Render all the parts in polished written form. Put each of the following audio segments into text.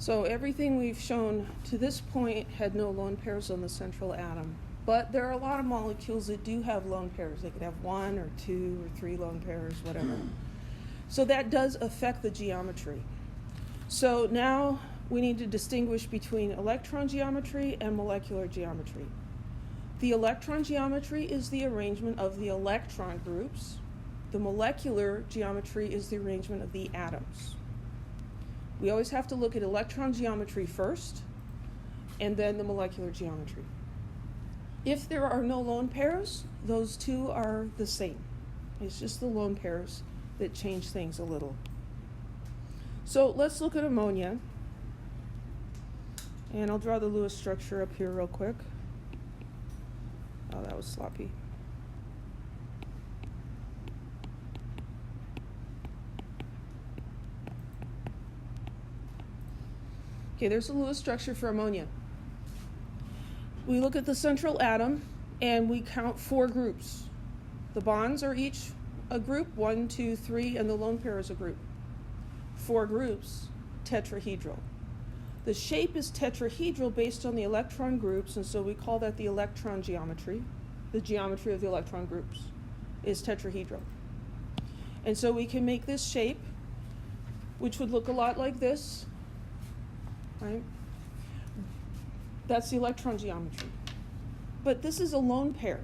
So everything we've shown to this point had no lone pairs on the central atom. But there are a lot of molecules that do have lone pairs. They could have 1 or 2 or 3 lone pairs, whatever. So that does affect the geometry. So now we need to distinguish between electron geometry and molecular geometry. The electron geometry is the arrangement of the electron groups. The molecular geometry is the arrangement of the atoms. We always have to look at electron geometry first, and then the molecular geometry. If there are no lone pairs, those two are the same. It's just the lone pairs that change things a little. So let's look at ammonia. And I'll draw the Lewis structure up here real quick. Oh, that was sloppy. Okay, there's the Lewis structure for ammonia. We look at the central atom and we count 4 groups. The bonds are each a group, 1, 2, 3, and the lone pair is a group. 4 groups, tetrahedral. The shape is tetrahedral based on the electron groups, and so we call that the electron geometry. The geometry of the electron groups is tetrahedral. And so we can make this shape, which would look a lot like this, right? That's the electron geometry. But this is a lone pair.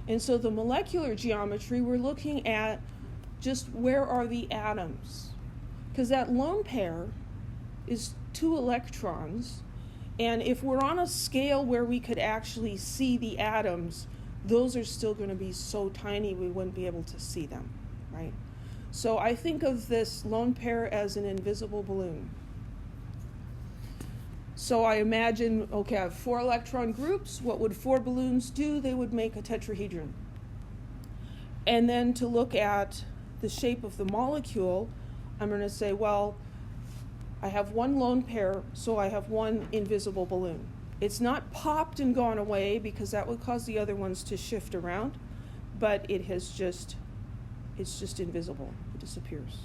And so the molecular geometry, we're looking at just where are the atoms. Because that lone pair is 2 electrons. And if we're on a scale where we could actually see the atoms, those are still going to be so tiny we wouldn't be able to see them, right? So I think of this lone pair as an invisible balloon. So I imagine, okay, I have 4 electron groups. What would 4 balloons do? They would make a tetrahedron. And then to look at the shape of the molecule, I'm going to say, well, I have 1 lone pair, so I have 1 invisible balloon. It's not popped and gone away because that would cause the other ones to shift around, but it's just invisible. It disappears.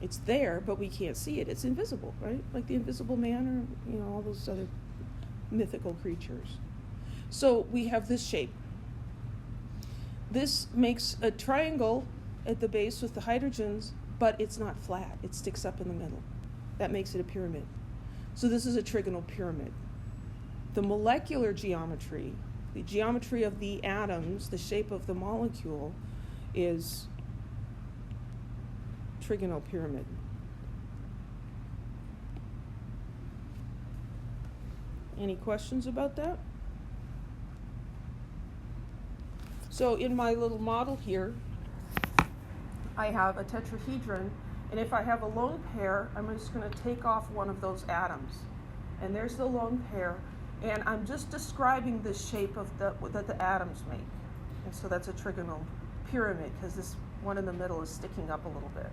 It's there, but we can't see it. It's invisible, right? Like the Invisible Man or, all those other mythical creatures. So we have this shape. This makes a triangle at the base with the hydrogens, but it's not flat. It sticks up in the middle. That makes it a pyramid. So this is a trigonal pyramid. The molecular geometry, the geometry of the atoms, the shape of the molecule, is trigonal pyramid. Any questions about that? So in my little model here, I have a tetrahedron, and if I have a lone pair, I'm just going to take off one of those atoms. And there's the lone pair, and I'm just describing the shape of that the atoms make. And so that's a trigonal pyramid, because this one in the middle is sticking up a little bit.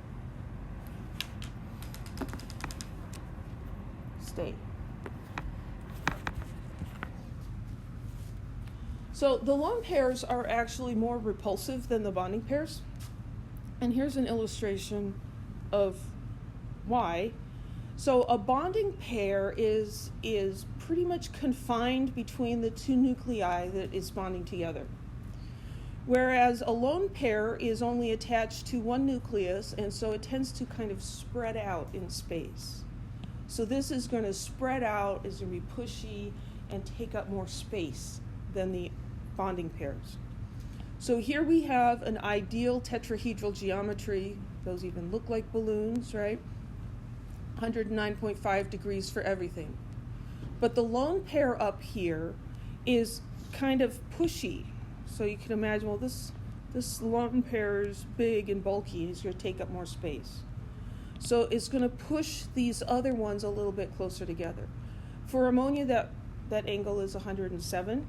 Stay. So the lone pairs are actually more repulsive than the bonding pairs. And here's an illustration of why. So a bonding pair is pretty much confined between the 2 nuclei that is bonding together. Whereas a lone pair is only attached to 1 nucleus, and so it tends to kind of spread out in space. So this is going to spread out, is going to be pushy, and take up more space than the bonding pairs. So here we have an ideal tetrahedral geometry. Those even look like balloons, right? 109.5 degrees for everything. But the lone pair up here is kind of pushy. So you can imagine, well, this lone pair is big and bulky, and it's going to take up more space. So it's going to push these other ones a little bit closer together. For ammonia, that angle is 107.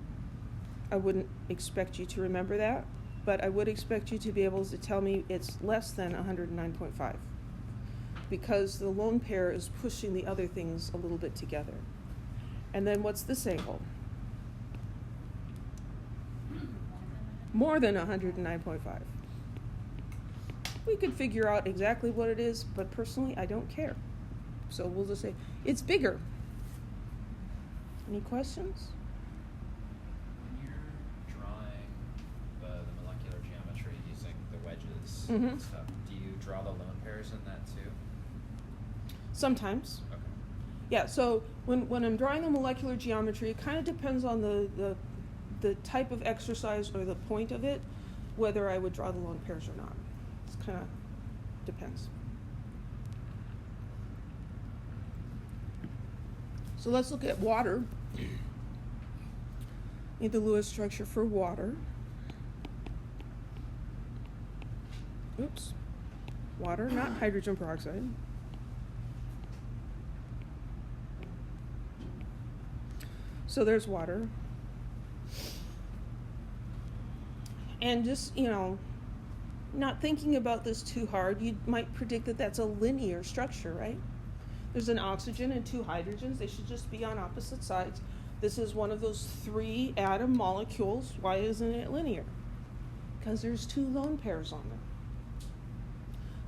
I wouldn't expect you to remember that, but I would expect you to be able to tell me it's less than 109.5 because the lone pair is pushing the other things a little bit together. And then what's this angle? More than 109.5. We could figure out exactly what it is, but personally, I don't care. So we'll just say, it's bigger. Any questions? When you're drawing the molecular geometry using the wedges Mm-hmm. and stuff, do you draw the lone pairs in that too? Sometimes. Okay. Yeah, so when I'm drawing the molecular geometry, it kind of depends on the type of exercise or the point of it, whether I would draw the lone pairs or not. It kind of depends. So let's look at water. Need the Lewis structure for water. Oops. Water, not hydrogen peroxide. So there's water. And just, not thinking about this too hard, you might predict that that's a linear structure, right? There's an oxygen and two hydrogens. They should just be on opposite sides. This is one of those 3 atom molecules. Why isn't it linear? Because there's 2 lone pairs on them.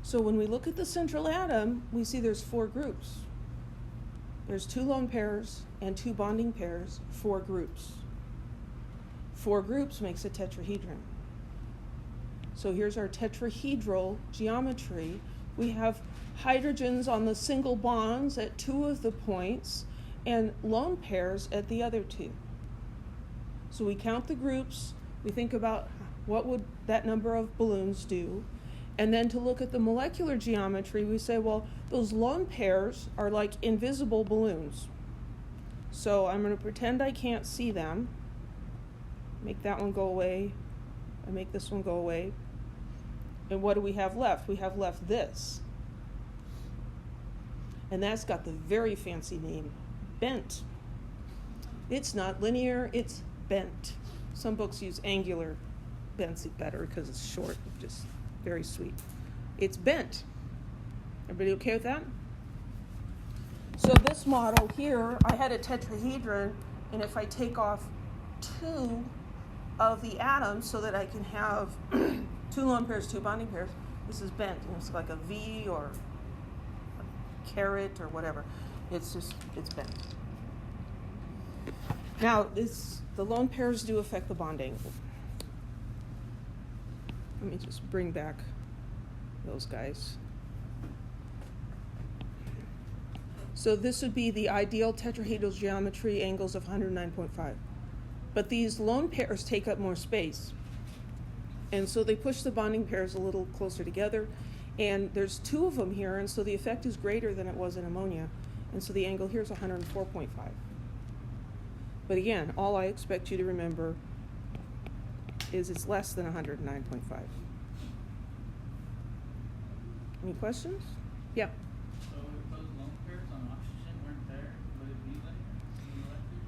So when we look at the central atom, we see there's 4 groups. There's 2 lone pairs and 2 bonding pairs, 4 groups. 4 groups makes a tetrahedron. So here's our tetrahedral geometry. We have hydrogens on the single bonds at 2 of the points and lone pairs at the other 2. So we count the groups, we think about what would that number of balloons do, and then to look at the molecular geometry, we say, well, those lone pairs are like invisible balloons. So I'm going to pretend I can't see them, make that one go away, and make this one go away. And what do we have left? We have left this. And that's got the very fancy name, bent. It's not linear, it's bent. Some books use angular bent's better because it's short, just very sweet. It's bent. Everybody okay with that? So this model here, I had a tetrahedron, and if I take off 2 of the atoms so that I can have 2 lone pairs, 2 bonding pairs, this is bent. It's like a V or a caret or whatever. It's bent. Now, the lone pairs do affect the bond angle. Let me just bring back those guys. So this would be the ideal tetrahedral geometry, angles of 109.5. But these lone pairs take up more space. And so they push the bonding pairs a little closer together. And there's 2 of them here, and so the effect is greater than it was in ammonia. And so the angle here is 104.5. But again, all I expect you to remember is it's less than 109.5. Any questions? Yeah. So if those lone pairs on oxygen weren't there, would it be linear?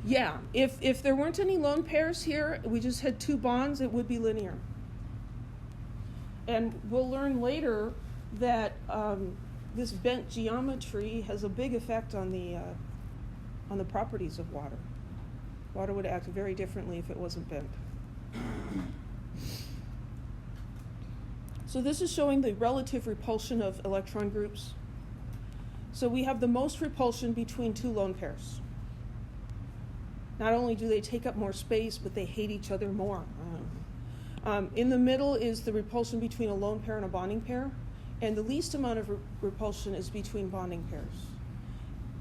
Yeah, if there weren't any lone pairs here, we just had 2 bonds, it would be linear. And we'll learn later that this bent geometry has a big effect on the properties of water. Water would act very differently if it wasn't bent. So this is showing the relative repulsion of electron groups. So we have the most repulsion between 2 lone pairs. Not only do they take up more space, but they hate each other more. In the middle is the repulsion between a lone pair and a bonding pair, and the least amount of repulsion is between bonding pairs.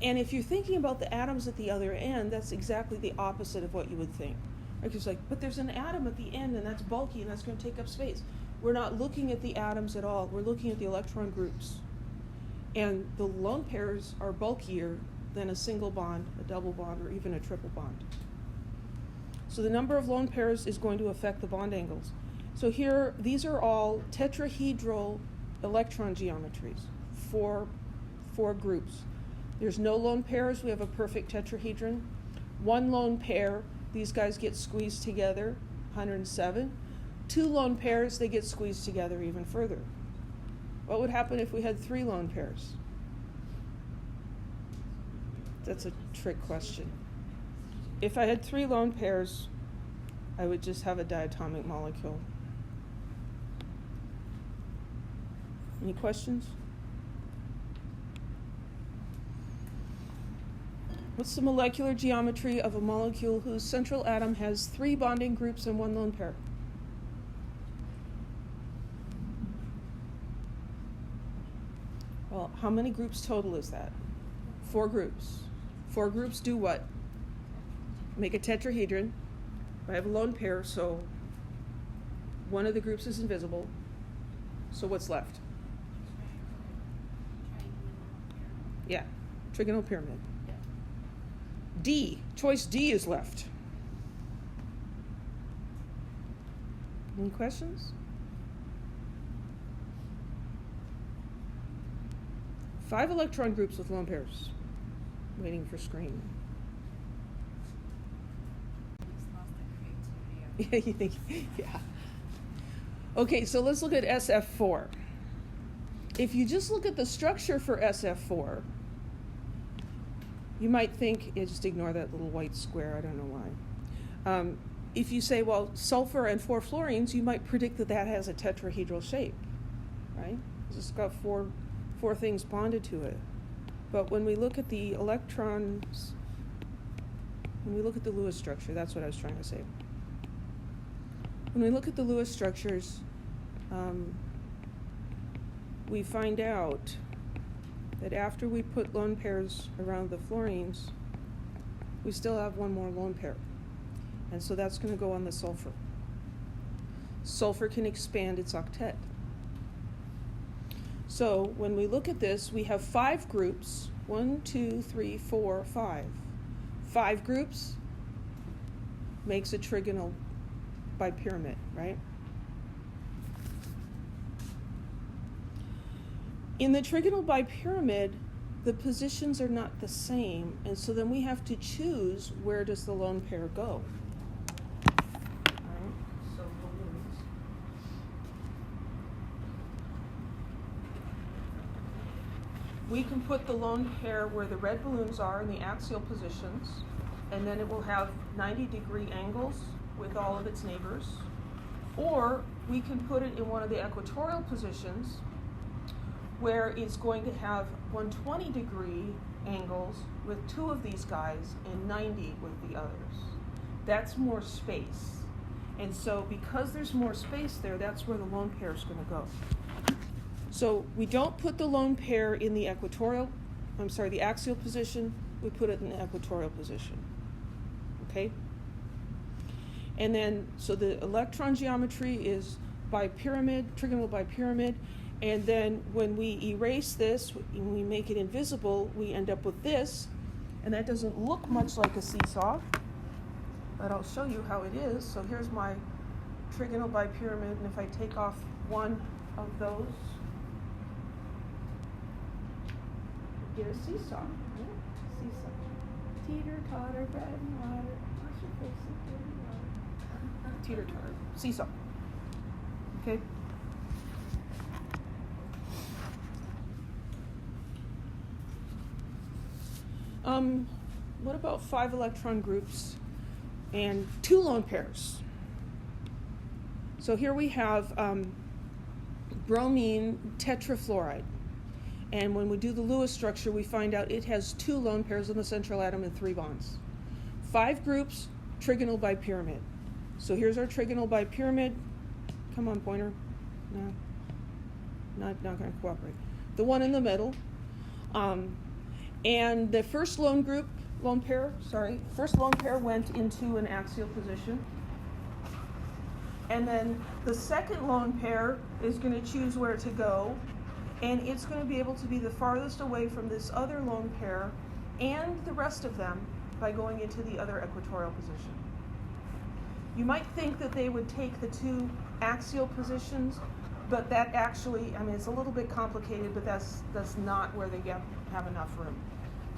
And if you're thinking about the atoms at the other end, that's exactly the opposite of what you would think. Right? It's like, but there's an atom at the end, and that's bulky, and that's going to take up space. We're not looking at the atoms at all. We're looking at the electron groups. And the lone pairs are bulkier than a single bond, a double bond, or even a triple bond. So the number of lone pairs is going to affect the bond angles. So here, these are all tetrahedral electron geometries, four groups. There's no lone pairs, we have a perfect tetrahedron. 1 lone pair, these guys get squeezed together, 107. 2 lone pairs, they get squeezed together even further. What would happen if we had 3 lone pairs? That's a trick question. If I had 3 lone pairs, I would just have a diatomic molecule. Any questions? What's the molecular geometry of a molecule whose central atom has 3 bonding groups and 1 lone pair? Well, how many groups total is that? 4 groups. 4 groups do what? Make a tetrahedron. I have a lone pair, so one of the groups is invisible. So what's left? Yeah, trigonal pyramid. D, choice D is left. Any questions? 5 electron groups with lone pairs. Waiting for screen. Yeah, you think, yeah. Okay, so let's look at SF4. If you just look at the structure for SF4, you might think, yeah, just ignore that little white square, I don't know why. If you say, well, sulfur and 4 fluorines, you might predict that that has a tetrahedral shape, right? It's got four things bonded to it. But when we look at the electrons, when we look at the Lewis structure, that's what I was trying to say. When we look at the Lewis structures, we find out that after we put lone pairs around the fluorines, we still have one more lone pair. And so that's going to go on the sulfur. Sulfur can expand its octet. So when we look at this, we have 5 groups. 1, 2, 3, 4, 5. 5 groups makes a trigonal bipyramid, right? In the trigonal bipyramid, the positions are not the same, and so then we have to choose where does the lone pair go. Alright, so balloons. We can put the lone pair where the red balloons are in the axial positions, and then it will have 90-degree angles with all of its neighbors. Or we can put it in one of the equatorial positions where it's going to have 120-degree angles with 2 of these guys and 90 with the others. That's more space. And so because there's more space there, that's where the lone pair is going to go. So we don't put the lone pair in the the axial position, we put it in the equatorial position. Okay? And then, so the electron geometry is bipyramid, trigonal bipyramid, and then when we erase this, when we make it invisible, we end up with this, and that doesn't look much like a seesaw, but I'll show you how it is. So here's my trigonal bipyramid, and if I take off one of those, you get a seesaw. Right? Seesaw. Teeter-totter, bread and water. Wash your face and dirty water. Teeter-totter. Seesaw. Okay? What about 5 electron groups and 2 lone pairs? So here we have bromine tetrafluoride. And when we do the Lewis structure, we find out it has 2 lone pairs on the central atom and 3 bonds. 5 groups, trigonal bipyramid. So here's our trigonal bipyramid. Come on, pointer. No, not going to cooperate. The one in the middle. And the first lone pair went into an axial position. And then the second lone pair is going to choose where to go. And it's going to be able to be the farthest away from this other lone pair and the rest of them by going into the other equatorial position. You might think that they would take the 2 axial positions, but that actually, it's a little bit complicated, but that's not where they have enough room.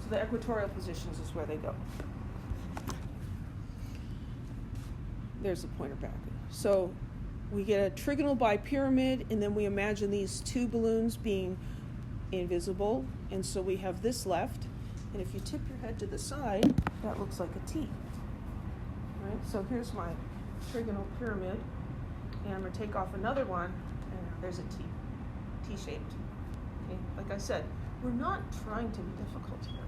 So the equatorial positions is where they go. There's the pointer back. So we get a trigonal bipyramid, and then we imagine these 2 balloons being invisible, and so we have this left. And if you tip your head to the side, that looks like a T. Right? So here's my trigonal pyramid, and I'm going to take off another one, and there's a T. T-shaped. Okay? Like I said, we're not trying to be difficult here.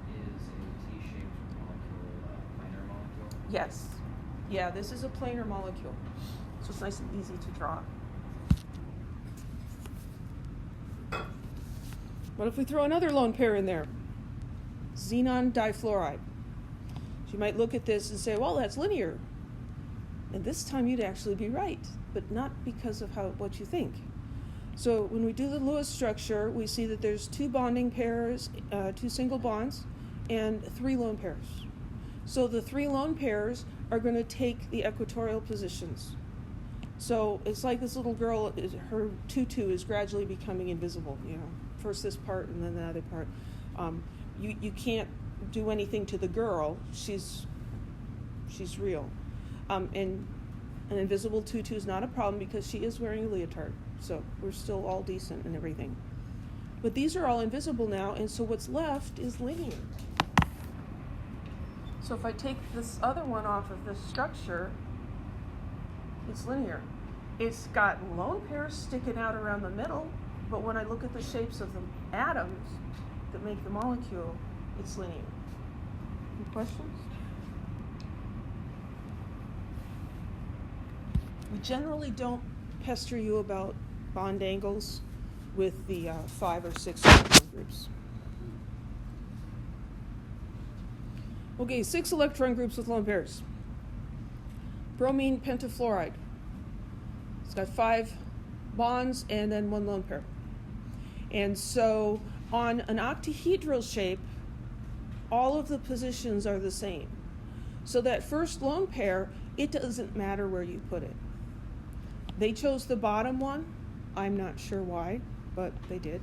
Is a T-shaped molecule a planar molecule? Yes. Yeah, this is a planar molecule. So it's nice and easy to draw. What if we throw another lone pair in there? Xenon difluoride. So you might look at this and say, well, that's linear. And this time you'd actually be right, but not because of what you think. So when we do the Lewis structure, we see that there's 2 bonding pairs, 2 single bonds, and 3 lone pairs. So the 3 lone pairs are going to take the equatorial positions. So it's like this little girl, her tutu is gradually becoming invisible, you know. First this part and then the other part. You can't do anything to the girl. She's real. And an invisible tutu is not a problem because she is wearing a leotard. So we're still all decent and everything. But these are all invisible now, and so what's left is linear. So if I take this other one off of this structure, it's linear. It's got lone pairs sticking out around the middle, but when I look at the shapes of the atoms that make the molecule, it's linear. Any questions? We generally don't pester you about bond angles with the 5 or 6 electron groups. Okay, 6 electron groups with lone pairs. Bromine pentafluoride. It's got 5 bonds and then 1 lone pair. And so on an octahedral shape, all of the positions are the same. So that first lone pair, it doesn't matter where you put it. They chose the bottom one. I'm not sure why, but they did.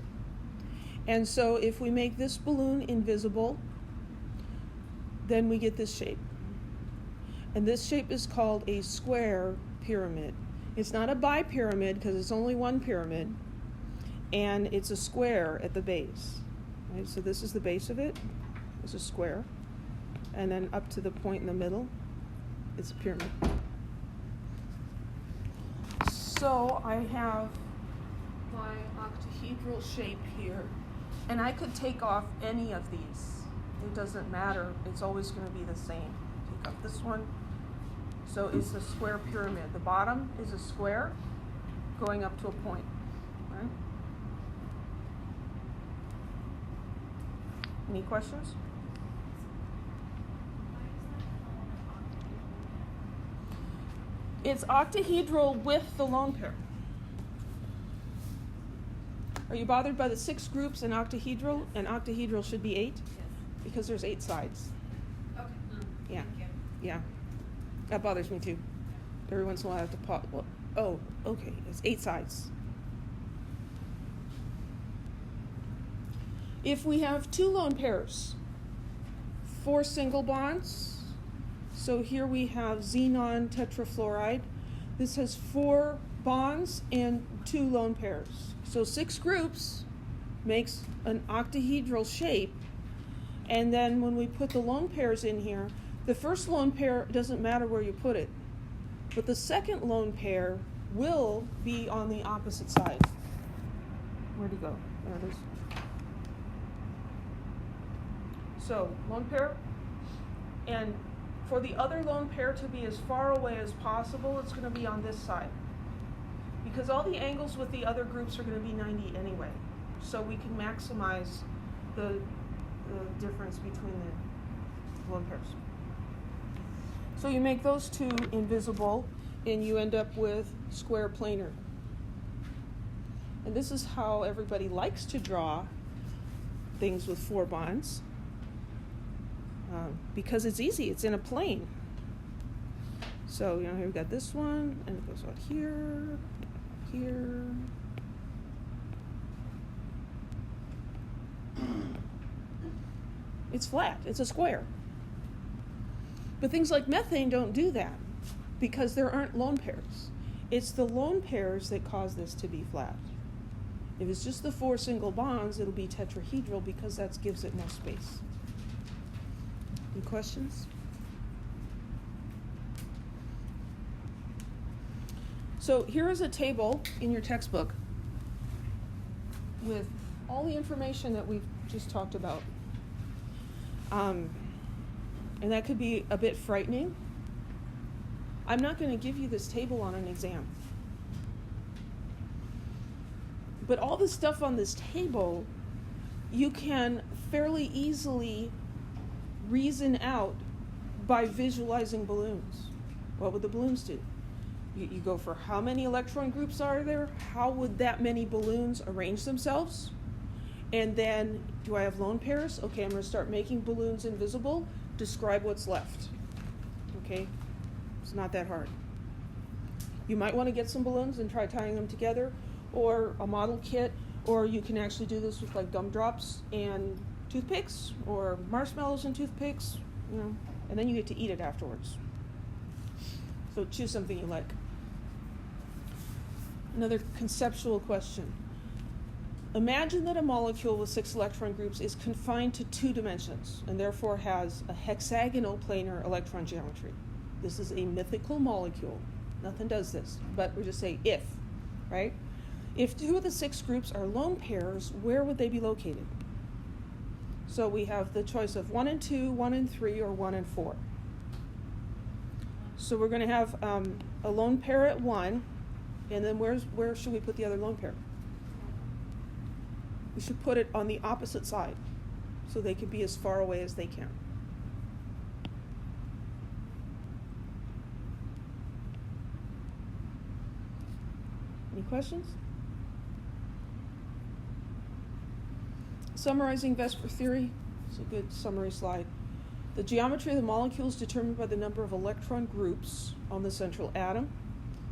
And so if we make this balloon invisible, then we get this shape. And this shape is called a square pyramid. It's not a bipyramid because it's only one pyramid, and it's a square at the base. Right? So this is the base of it. It's a square. And then up to the point in the middle, it's a pyramid. So I have my octahedral shape here, and I could take off any of these. It doesn't matter. It's always going to be the same. Take off this one. So it's a square pyramid. The bottom is a square going up to a point. Right? Any questions? It's octahedral with the lone pair. Are you bothered by the 6 groups in octahedral? And octahedral should be 8? Yes. Because there's 8 sides. Okay. Yeah. Thank you. Yeah. That bothers me too. Every once in a while I have to pause. Well, oh, okay. It's 8 sides. If we have 2 lone pairs, 4 single bonds. So here we have xenon tetrafluoride. This has 4 bonds and 2 lone pairs. So 6 groups makes an octahedral shape. And then when we put the lone pairs in here, the first lone pair doesn't matter where you put it. But the second lone pair will be on the opposite side. Where'd he go? There it is. So lone pair, and for the other lone pair to be as far away as possible, it's going to be on this side. Because all the angles with the other groups are going to be 90 anyway. So we can maximize the difference between the lone pairs. So you make those 2 invisible, and you end up with square planar. And this is how everybody likes to draw things with 4 bonds. Because it's easy, it's in a plane. So, here we've got this one, and it goes out here, here. It's flat, it's a square. But things like methane don't do that because there aren't lone pairs. It's the lone pairs that cause this to be flat. If it's just the 4 single bonds, it'll be tetrahedral because that gives it more space. Any questions? So here is a table in your textbook with all the information that we've just talked about. And that could be a bit frightening. I'm not going to give you this table on an exam. But all the stuff on this table, you can fairly easily reason out by visualizing balloons. What would the balloons do? You go for how many electron groups are there? How would that many balloons arrange themselves? And then, do I have lone pairs? Okay, I'm going to start making balloons invisible. Describe what's left. Okay? It's not that hard. You might want to get some balloons and try tying them together, or a model kit, or you can actually do this with like gumdrops and toothpicks, or marshmallows and toothpicks, you know, and then you get to eat it afterwards. So choose something you like. Another conceptual question. Imagine that a molecule with 6 electron groups is confined to 2 dimensions and therefore has a hexagonal planar electron geometry. This is a mythical molecule. Nothing does this, but we just say if, right? If 2 of the 6 groups are lone pairs, where would they be located? So we have the choice of 1 and 2, 1 and 3, or 1 and 4. So we're going to have a lone pair at 1, and then where should we put the other lone pair? We should put it on the opposite side, so they can be as far away as they can. Any questions? Summarizing VSEPR theory. It's a good summary slide. The geometry of the molecule is determined by the number of electron groups on the central atom.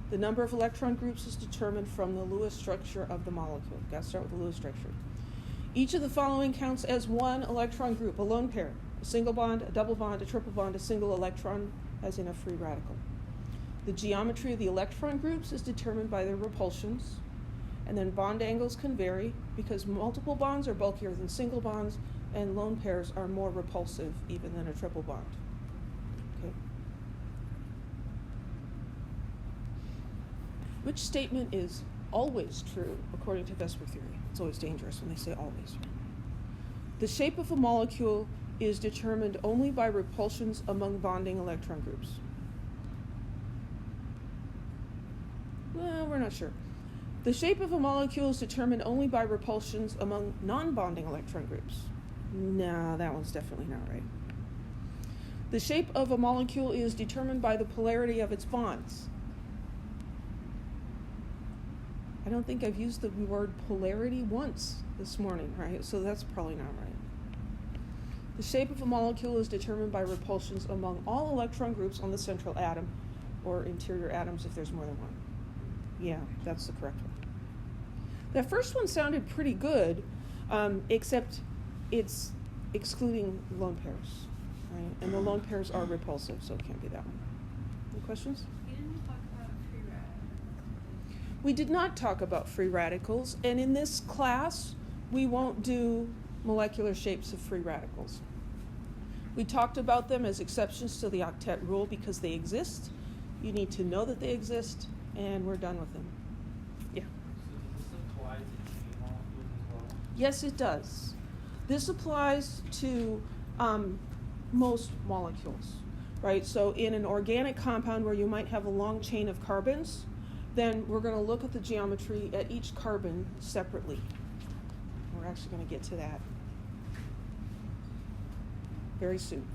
The number of electron groups is determined from the Lewis structure of the molecule. Got to start with the Lewis structure. Each of the following counts as 1 electron group, a lone pair, a single bond, a double bond, a triple bond, a single electron, as in a free radical. The geometry of the electron groups is determined by their repulsions, and then bond angles can vary because multiple bonds are bulkier than single bonds, and lone pairs are more repulsive even than a triple bond. Okay. Which statement is always true according to VSEPR theory? It's always dangerous when they say always. The shape of a molecule is determined only by repulsions among bonding electron groups. Well, we're not sure. The shape of a molecule is determined only by repulsions among non-bonding electron groups. No, that one's definitely not right. The shape of a molecule is determined by the polarity of its bonds. I don't think I've used the word polarity once this morning, right? So that's probably not right. The shape of a molecule is determined by repulsions among all electron groups on the central atom, or interior atoms if there's more than one. Yeah, that's the correct one. That first one sounded pretty good, except it's excluding lone pairs, right? And the lone pairs are repulsive, so it can't be that one. Any questions? You didn't talk about free radicals. We did not talk about free radicals, and in this class, we won't do molecular shapes of free radicals. We talked about them as exceptions to the octet rule because they exist. You need to know that they exist, and we're done with them. Yeah. So does this apply to chain molecules as well? Yes, it does. This applies to most molecules, right? So in an organic compound where you might have a long chain of carbons, then we're going to look at the geometry at each carbon separately. We're actually going to get to that very soon.